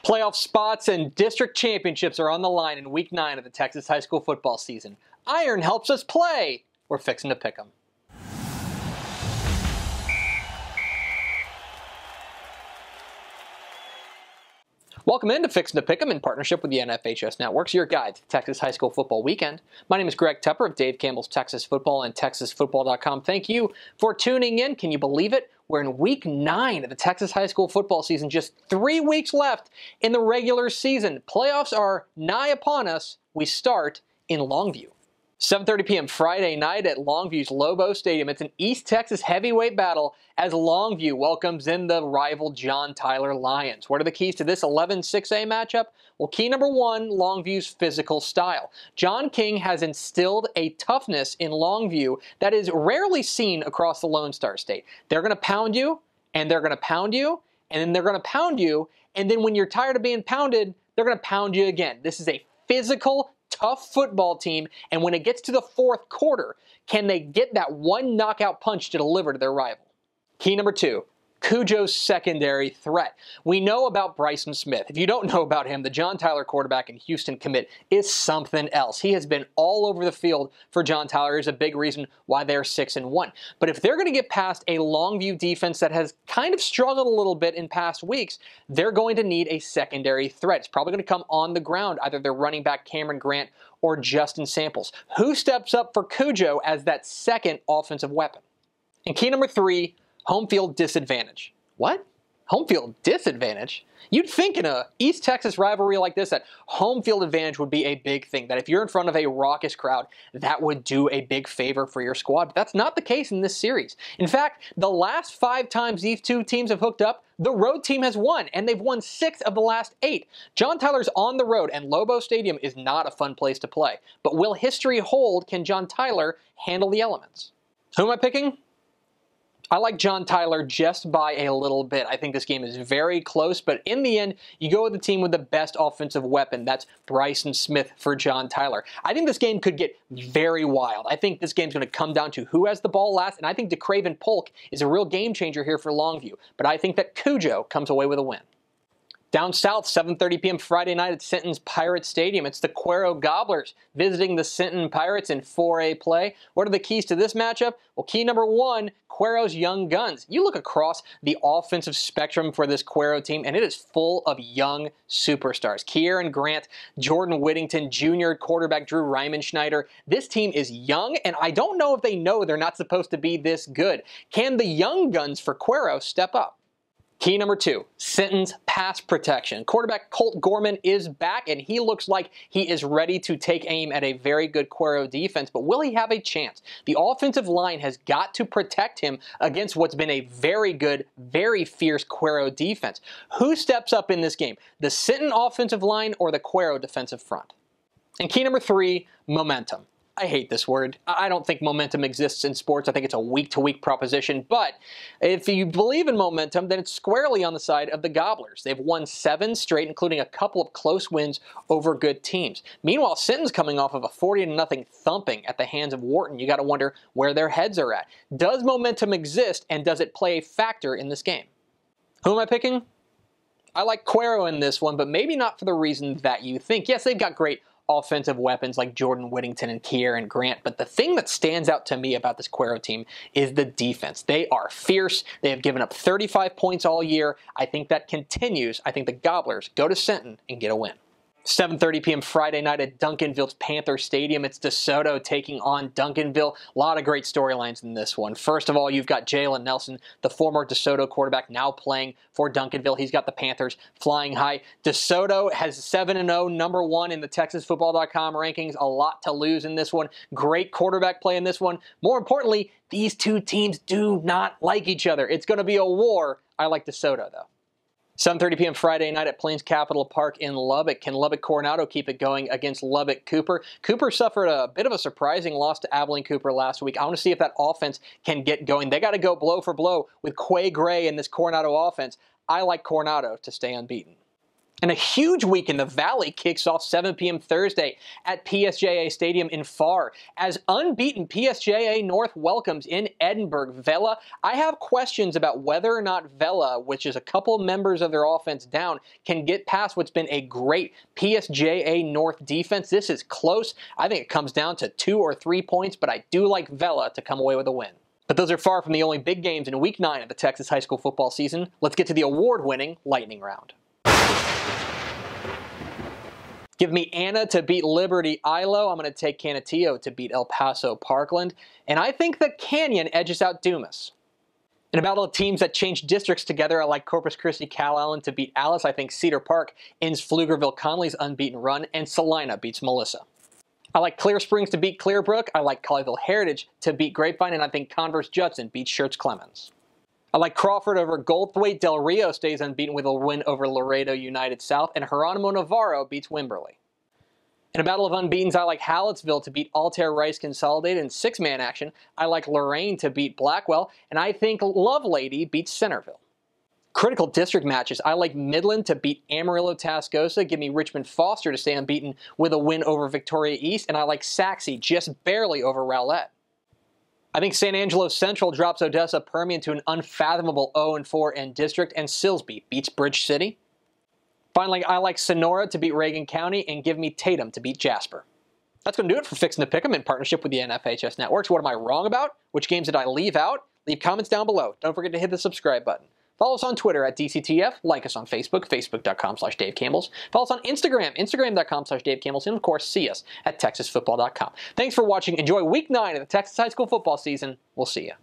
Playoff spots and district championships are on the line in Week 9 of the Texas high school football season. Iron helps us play. We're fixing to pick 'em. Welcome into Fixin' to Pick 'em in partnership with the NFHS Networks, your guide to the Texas high school football weekend. My name is Greg Tepper of Dave Campbell's Texas Football and TexasFootball.com. Thank you for tuning in. Can you believe it? We're in Week 9 of the Texas high school football season. Just 3 weeks left in the regular season. Playoffs are nigh upon us. We start in Longview. 7:30 p.m. Friday night at Longview's Lobo Stadium. It's an East Texas heavyweight battle as Longview welcomes in the rival John Tyler Lions. What are the keys to this 11-6A matchup? Well, key number 1, Longview's physical style. John King has instilled a toughness in Longview that is rarely seen across the Lone Star State. They're going to pound you, and they're going to pound you, and then they're going to pound you, and then when you're tired of being pounded, they're going to pound you again. This is a physical, tough football team, and when it gets to the fourth quarter, can they get that one knockout punch to deliver to their rival? Key number 2, Cujo's secondary threat. We know about Bryson Smith. If you don't know about him, the John Tyler quarterback and Houston commit is something else. He has been all over the field for John Tyler. Is a big reason why they're 6-1. But if they're going to get past a Longview defense that has kind of struggled a little bit in past weeks, they're going to need a secondary threat. It's probably going to come on the ground, either their running back Cameron Grant or Justin Samples. Who steps up for Cujo as that second offensive weapon? And key number 3, home field disadvantage. What? Home field disadvantage? You'd think in a East Texas rivalry like this that home field advantage would be a big thing, that if you're in front of a raucous crowd, that would do a big favor for your squad. But that's not the case in this series. In fact, the last 5 times these two teams have hooked up, the road team has won, and they've won 6 of the last 8. John Tyler's on the road, and Lobo Stadium is not a fun place to play. But will history hold? Can John Tyler handle the elements? Who am I picking? I like John Tyler just by a little bit. I think this game is very close, but in the end, you go with the team with the best offensive weapon. That's Bryson Smith for John Tyler. I think this game could get very wild. I think this game's going to come down to who has the ball last, and I think DeCraven Polk is a real game changer here for Longview. But I think that Cujo comes away with a win. Down south, 7:30 p.m. Friday night at Sinton's Pirate Stadium. It's the Cuero Gobblers visiting the Sinton Pirates in 4A play. What are the keys to this matchup? Well, key number 1, Cuero's young guns. You look across the offensive spectrum for this Cuero team, and it is full of young superstars. Kieran Grant, Jordan Whittington, junior quarterback Drew Ryman-Schneider. This team is young, and I don't know if they know they're not supposed to be this good. Can the young guns for Cuero step up? Key number 2, Sinton's pass protection. Quarterback Colt Gorman is back, and he looks like he is ready to take aim at a very good Cuero defense, but will he have a chance? The offensive line has got to protect him against what's been a very good, very fierce Cuero defense. Who steps up in this game? The Sinton offensive line or the Cuero defensive front? And key number 3, momentum. I hate this word. I don't think momentum exists in sports. I think it's a week-to-week proposition. But if you believe in momentum, then it's squarely on the side of the Gobblers. They've won 7 straight, including a couple of close wins over good teams. Meanwhile, Sinton's coming off of a 40-0 thumping at the hands of Wharton. You got to wonder where their heads are at. Does momentum exist, and does it play a factor in this game? Who am I picking? I like Cuero in this one, but maybe not for the reason that you think. Yes, they've got great offensive weapons like Jordan Whittington and Kieran Grant, but the thing that stands out to me about this Cuero team is the defense. They are fierce. They have given up 35 points all year. I think that continues. I think the Gobblers go to Sinton and get a win. 7:30 p.m. Friday night at Duncanville's Panther Stadium. It's DeSoto taking on Duncanville. A lot of great storylines in this one. First of all, you've got Jalen Nelson, the former DeSoto quarterback, now playing for Duncanville. He's got the Panthers flying high. DeSoto has 7-0, number 1 in the TexasFootball.com rankings. A lot to lose in this one. Great quarterback play in this one. More importantly, these two teams do not like each other. It's going to be a war. I like DeSoto, though. 7:30 p.m. Friday night at Plains Capital Park in Lubbock. Can Lubbock Coronado keep it going against Lubbock Cooper? Cooper suffered a bit of a surprising loss to Abilene Cooper last week. I want to see if that offense can get going. They got to go blow for blow with Quay Gray in this Coronado offense. I like Coronado to stay unbeaten. And a huge week in the Valley kicks off 7 p.m. Thursday at PSJA Stadium in Farr as unbeaten PSJA North welcomes in Edinburgh Vela. I have questions about whether or not Vela, which is a couple members of their offense down, can get past what's been a great PSJA North defense. This is close. I think it comes down to 2 or 3 points, but I do like Vela to come away with a win. But those are far from the only big games in Week 9 of the Texas high school football season. Let's get to the award-winning Lightning Round. Give me Anna to beat Liberty Ilo. I'm going to take Canutillo to beat El Paso Parkland. And I think that Canyon edges out Dumas. In a battle of teams that change districts together, I like Corpus Christi Calallen to beat Alice. I think Cedar Park ends Pflugerville Conley's unbeaten run. And Salina beats Melissa. I like Clear Springs to beat Clearbrook. I like Colleyville Heritage to beat Grapevine. And I think Converse Judson beats Schertz Clemens. I like Crawford over Goldthwaite. Del Rio stays unbeaten with a win over Laredo United South, and Geronimo Navarro beats Wimberley. In a battle of unbeatens, I like Hallettsville to beat Altair Rice Consolidated in 6-man action. I like Lorraine to beat Blackwell, and I think Lovelady beats Centerville. Critical district matches, I like Midland to beat Amarillo Tascosa. Give me Richmond Foster to stay unbeaten with a win over Victoria East, and I like Saxe just barely over Rowlett. I think San Angelo Central drops Odessa Permian to an unfathomable 0-4 in district, and Silsbee beats Bridge City. Finally, I like Sonora to beat Reagan County, and give me Tatum to beat Jasper. That's going to do it for Fixing to Pick 'em in partnership with the NFHS Networks. What am I wrong about? Which games did I leave out? Leave comments down below. Don't forget to hit the subscribe button. Follow us on Twitter at DCTF. Like us on Facebook, facebook.com/DaveCampbells. Follow us on Instagram, instagram.com/DaveCampbells. And of course, see us at TexasFootball.com. Thanks for watching. Enjoy Week 9 of the Texas high school football season. We'll see you.